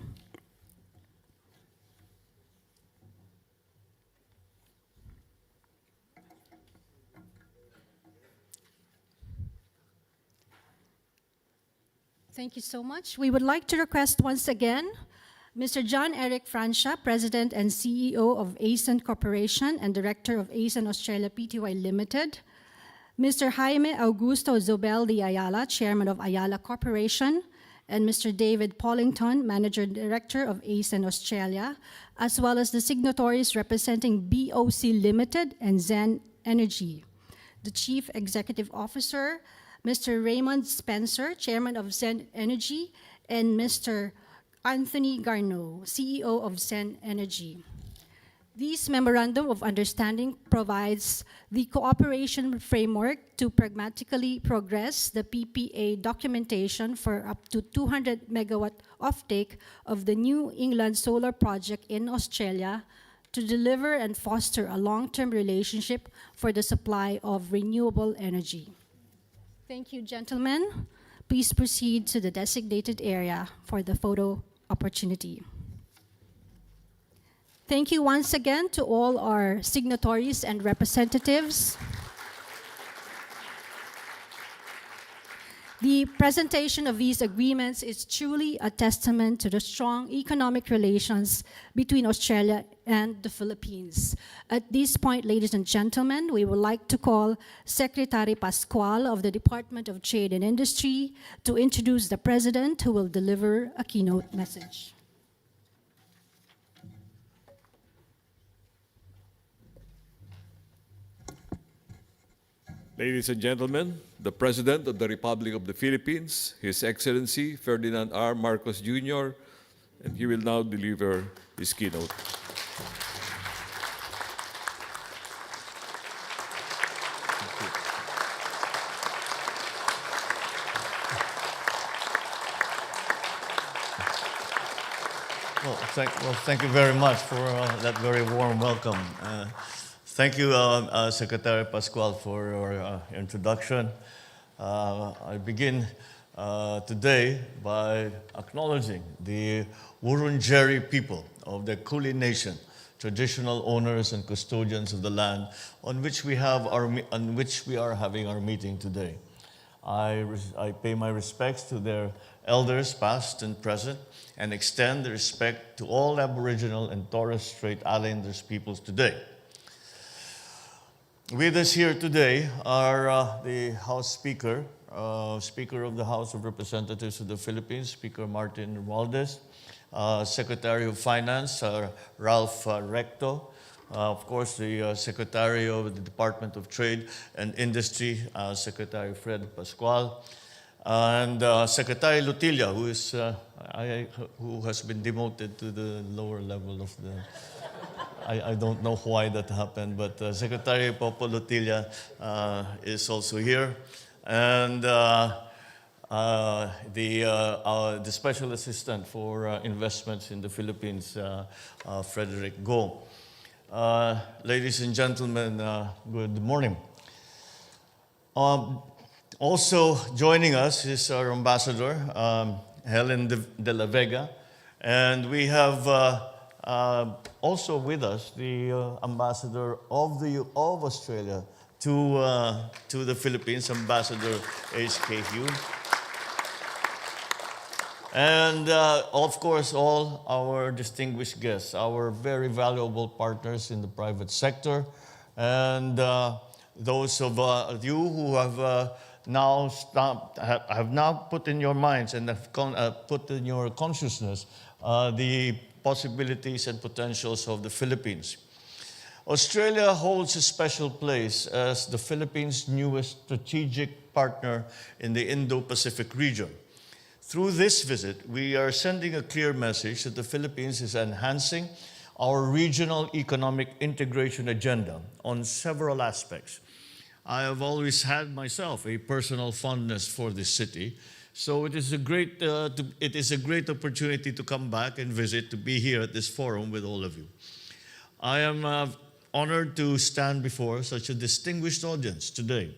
Thank you so much. We would like to request once again Mr. John Eric Francia, President and CEO of ASEN Corporation and Director of ASEN Australia Pty Limited. Mr. Jaime Augusto Zobel de Ayala, Chairman of Ayala Corporation, and Mr. David Pollington, Manager Director of ASEN Australia, as well as the signatories representing BOC Limited and Zen Energy. The Chief Executive Officer, Mr. Raymond Spencer, Chairman of Zen Energy, and Mr. Anthony Garneau, CEO of Zen Energy. This Memorandum of Understanding provides the cooperation framework to pragmatically progress the PPA documentation for up to 200 megawatt offtake of the New England Solar Project in Australia to deliver and foster a long-term relationship for the supply of renewable energy. Thank you, gentlemen. Please proceed to the designated area for the photo opportunity. Thank you once again to all our signatories and representatives. The presentation of these agreements is truly a testament to the strong economic relations between Australia and the Philippines. At this point, ladies and gentlemen, we would like to call Secretary Pascual of the Department of Trade and Industry to introduce the President, who will deliver a keynote message. Ladies and gentlemen, the President of the Republic of the Philippines, His Excellency Ferdinand R. Marcos Jr., and he will now deliver his keynote. Well, thank you very much for that very warm welcome. Thank you, Secretary Pascual, for your introduction. I begin today by acknowledging the Wurundjeri people of the Kulin Nation, traditional owners and custodians of the land on which we are having our meeting today. I pay my respects to their elders, past and present, and extend the respect to all Aboriginal and Torres Strait Islanders peoples today. With us here today are the House Speaker, Speaker of the House of Representatives of the Philippines, Speaker Martin Romualdez, Secretary of Finance, Ralph Recto, of course, the Secretary of the Department of Trade and Industry, Secretary Fred Pascual, and Secretary Lutilla, who has been demoted to the lower level of the... I don't know why that happened, but Secretary Popo Lutilla is also here. And the Special Assistant for Investments in the Philippines, Frederick Go. Ladies and gentlemen, good morning. Also joining us is our ambassador, Helen de la Vega, and we have also with us the ambassador of Australia to the Philippines, Ambassador H.K. Hughes. And of course, all our distinguished guests, our very valuable partners in the private sector, and those of you who have now put in your minds and have put in your consciousness the possibilities and potentials of the Philippines. Australia holds a special place as the Philippines' newest strategic partner in the Indo-Pacific region. Through this visit, we are sending a clear message that the Philippines is enhancing our regional economic integration agenda on several aspects. I have always had myself a personal fondness for this city, so it is a great opportunity to come back and visit, to be here at this forum with all of you. I am honored to stand before such a distinguished audience today.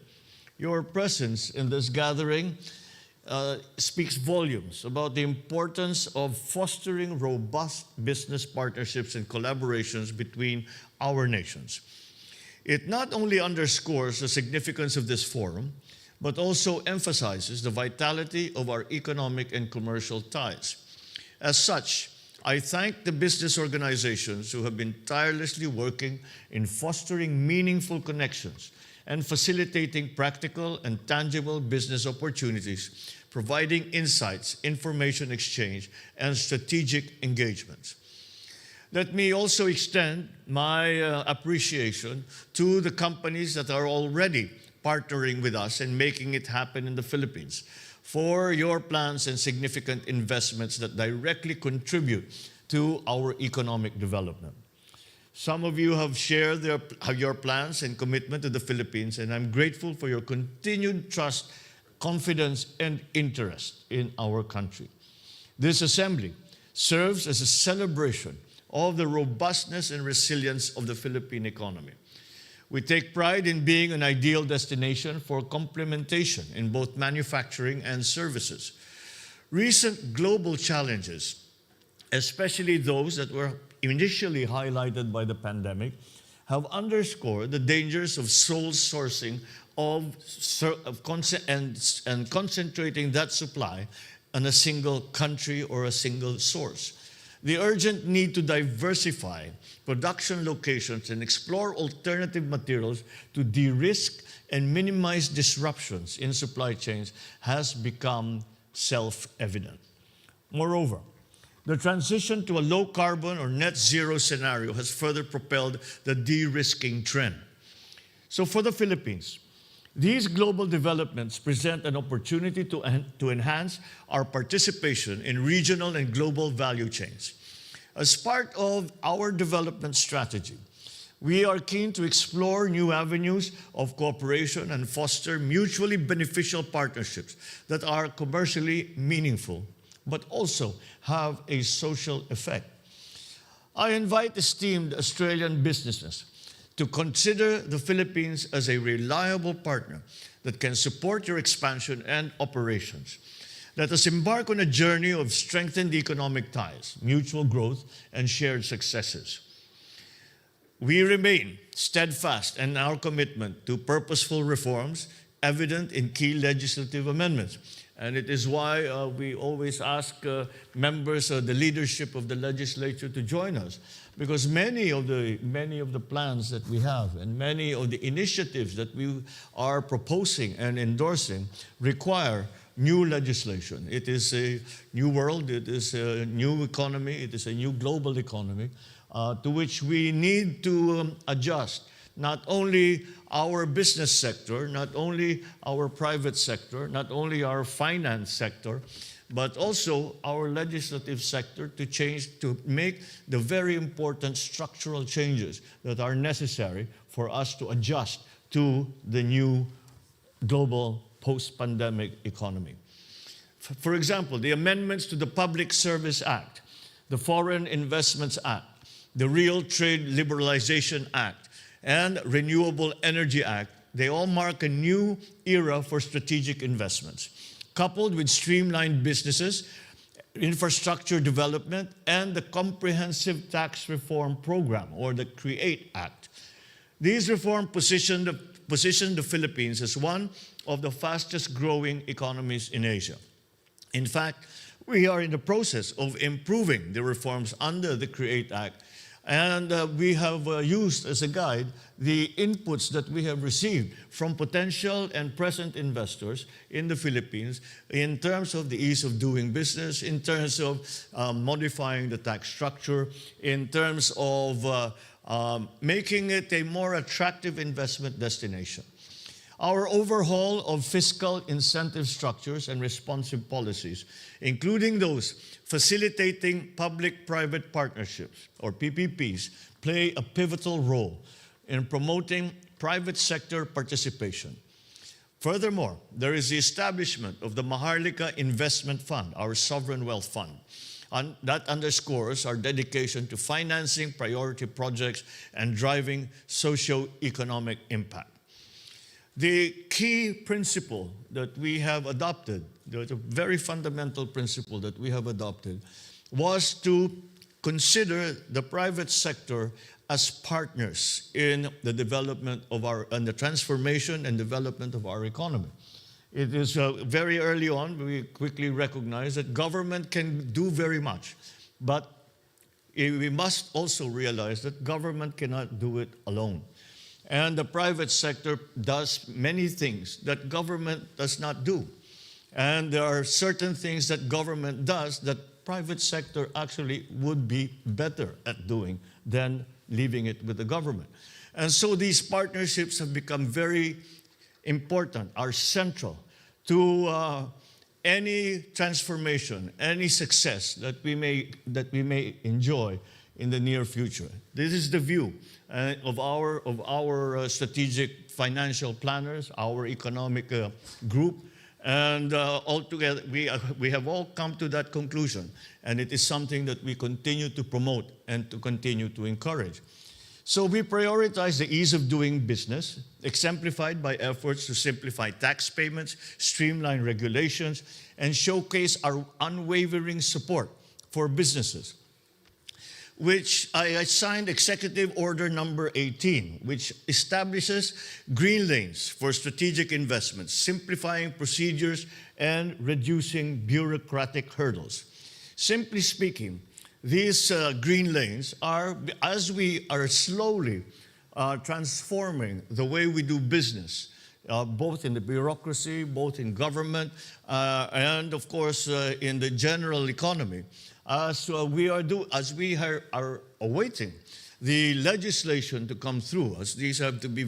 Your presence in this gathering speaks volumes about the importance of fostering robust business partnerships and collaborations between our nations. It not only underscores the significance of this forum, but also emphasizes the vitality of our economic and commercial ties. As such, I thank the business organizations who have been tirelessly working in fostering meaningful connections and facilitating practical and tangible business opportunities, providing insights, information exchange, and strategic engagements. Let me also extend my appreciation to the companies that are already partnering with us and making it happen in the Philippines for your plans and significant investments that directly contribute to our economic development. Some of you have shared your plans and commitment to the Philippines, and I'm grateful for your continued trust, confidence, and interest in our country. This assembly serves as a celebration of the robustness and resilience of the Philippine economy. We take pride in being an ideal destination for complementation in both manufacturing and services. Recent global challenges, especially those that were initially highlighted by the pandemic, have underscored the dangers of sole sourcing and concentrating that supply on a single country or a single source. The urgent need to diversify production locations and explore alternative materials to de-risk and minimize disruptions in supply chains has become self-evident. Moreover, the transition to a low-carbon or net zero scenario has further propelled the de-risking trend. So for the Philippines, these global developments present an opportunity to enhance our participation in regional and global value chains. As part of our development strategy, we are keen to explore new avenues of cooperation and foster mutually beneficial partnerships that are commercially meaningful but also have a social effect. I invite esteemed Australian businesses to consider the Philippines as a reliable partner that can support your expansion and operations. Let us embark on a journey of strengthened economic ties, mutual growth, and shared successes. We remain steadfast in our commitment to purposeful reforms evident in key legislative amendments. And it is why we always ask members of the leadership of the legislature to join us, because many of the plans that we have and many of the initiatives that we are proposing and endorsing require new legislation. It is a new world, it is a new economy, it is a new global economy to which we need to adjust not only our business sector, not only our private sector, not only our finance sector, but also our legislative sector to change, to make the very important structural changes that are necessary for us to adjust to the new global post-pandemic economy. For example, the amendments to the Public Service Act, the Foreign Investments Act, the Real Trade Liberalization Act, and Renewable Energy Act, they all mark a new era for strategic investments, coupled with streamlined businesses, infrastructure development, and the Comprehensive Tax Reform Program, or the CREATE Act. These reforms position the Philippines as one of the fastest growing economies in Asia. In fact, we are in the process of improving the reforms under the CREATE Act, and we have used as a guide the inputs that we have received from potential and present investors in the Philippines in terms of the ease of doing business, in terms of modifying the tax structure, in terms of making it a more attractive investment destination. Our overhaul of fiscal incentive structures and responsive policies, including those facilitating public-private partnerships, or PPPs, play a pivotal role in promoting private sector participation. Furthermore, there is the establishment of the Maharlika Investment Fund, our sovereign wealth fund. And that underscores our dedication to financing priority projects and driving socio-economic impact. The key principle that we have adopted, the very fundamental principle that we have adopted, was to consider the private sector as partners in the development of and the transformation and development of our economy. It is very early on, we quickly recognize that government can do very much, but we must also realize that government cannot do it alone. And the private sector does many things that government does not do. And there are certain things that government does that private sector actually would be better at doing than leaving it with the government. And so these partnerships have become very important, are central to any transformation, any success that we may enjoy in the near future. This is the view of our strategic financial planners, our economic group, and altogether we have all come to that conclusion, and it is something that we continue to promote and to continue to encourage. So we prioritize the ease of doing business, exemplified by efforts to simplify tax payments, streamline regulations, and showcase our unwavering support for businesses, which I signed Executive Order number 18, which establishes green lanes for strategic investments, simplifying procedures and reducing bureaucratic hurdles. Simply speaking, these green lanes are, as we are slowly transforming the way we do business, both in the bureaucracy, both in government, and of course in the general economy, so we are awaiting the legislation to come through, as these have to be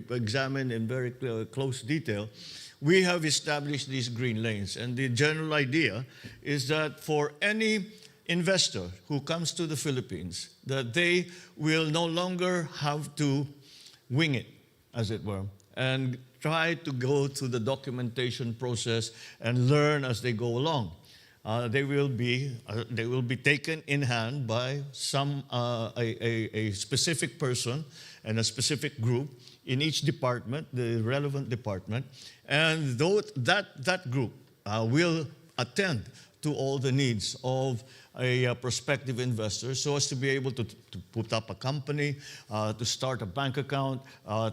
examined in very close detail. We have established these green lanes, and the general idea is that for any investor who comes to the Philippines, that they will no longer have to wing it, as it were, and try to go through the documentation process and learn as they go along. They will be taken in hand by a specific person and a specific group in each department, the relevant department, and that group will attend to all the needs of a prospective investor so as to be able to put up a company, to start a bank account,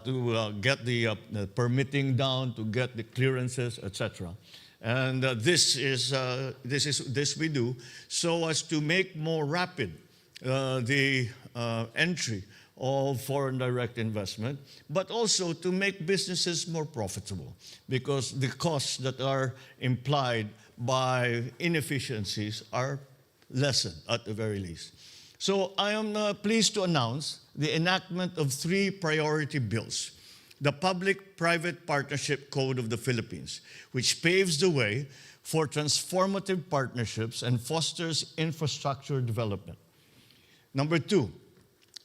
to get the permitting down, to get the clearances, etc. And this we do so as to make more rapid the entry of foreign direct investment, but also to make businesses more profitable, because the costs that are implied by inefficiencies are lessened at the very least. So I am pleased to announce the enactment of 3 priority bills. The Public-Private Partnership Code of the Philippines, which paves the way for transformative partnerships and fosters infrastructure development. Number 2,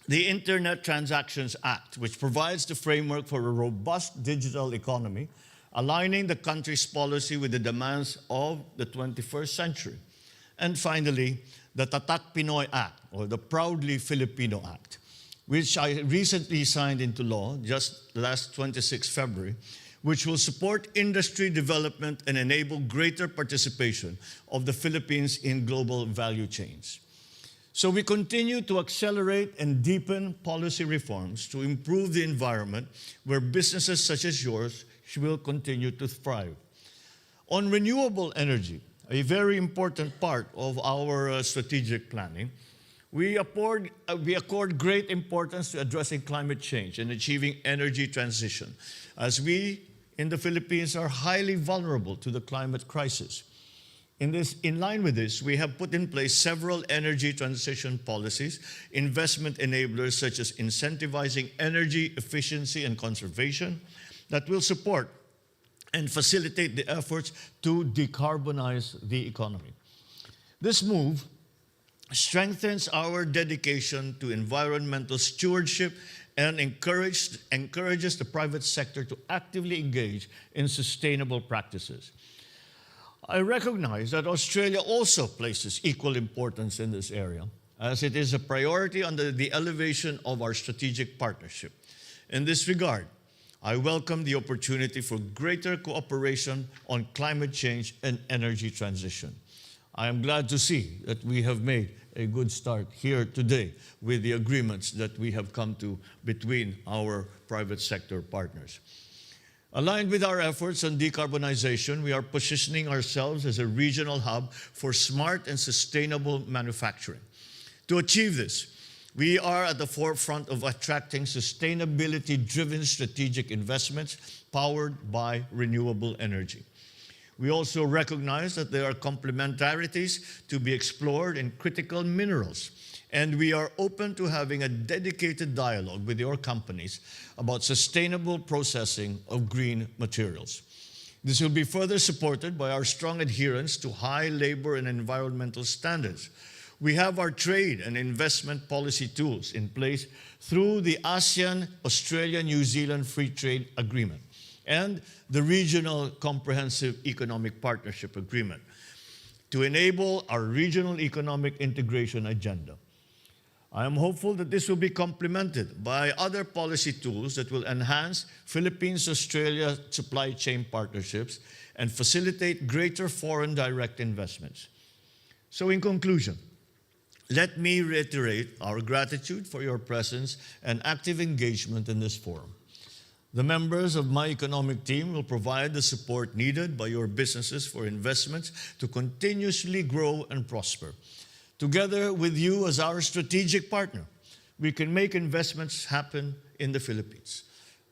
the Internet Transactions Act, which provides the framework for a robust digital economy, aligning the country's policy with the demands of the 21st century. And finally, the Tatak Pinoy Act, or the Proudly Filipino Act, which I recently signed into law just last 26 February, which will support industry development and enable greater participation of the Philippines in global value chains. So we continue to accelerate and deepen policy reforms to improve the environment where businesses such as yours will continue to thrive. On renewable energy, a very important part of our strategic planning, we accord great importance to addressing climate change and achieving energy transition, as we in the Philippines are highly vulnerable to the climate crisis. In line with this, we have put in place several energy transition policies, investment enablers such as incentivizing energy efficiency and conservation that will support and facilitate the efforts to decarbonize the economy. This move strengthens our dedication to environmental stewardship and encourages the private sector to actively engage in sustainable practices. I recognize that Australia also places equal importance in this area, as it is a priority under the elevation of our strategic partnership. In this regard, I welcome the opportunity for greater cooperation on climate change and energy transition. I am glad to see that we have made a good start here today with the agreements that we have come to between our private sector partners. Aligned with our efforts on decarbonization, we are positioning ourselves as a regional hub for smart and sustainable manufacturing. To achieve this, we are at the forefront of attracting sustainability-driven strategic investments powered by renewable energy. We also recognize that there are complementarities to be explored in critical minerals, and we are open to having a dedicated dialogue with your companies about sustainable processing of green materials. This will be further supported by our strong adherence to high labor and environmental standards. We have our trade and investment policy tools in place through the ASEAN-Australia-New Zealand Free Trade Agreement and the Regional Comprehensive Economic Partnership Agreement to enable our regional economic integration agenda. I am hopeful that this will be complemented by other policy tools that will enhance Philippines-Australia supply chain partnerships and facilitate greater foreign direct investments. So in conclusion, let me reiterate our gratitude for your presence and active engagement in this forum. The members of my economic team will provide the support needed by your businesses for investments to continuously grow and prosper. Together with you as our strategic partner, we can make investments happen in the Philippines.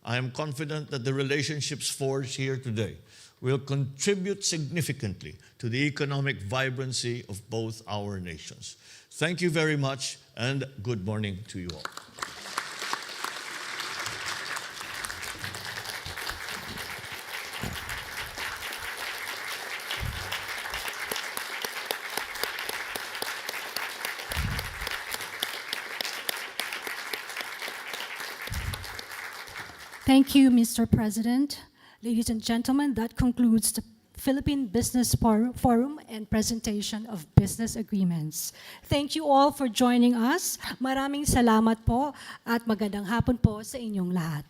I am confident that the relationships forged here today will contribute significantly to the economic vibrancy of both our nations. Thank you very much, and good morning to you all. Thank you, Mr. President. Ladies and gentlemen, that concludes the Philippine Business Forum and presentation of business agreements. Thank you all for joining us. Maraming salamat po at magandang hapon po sa inyong lahat.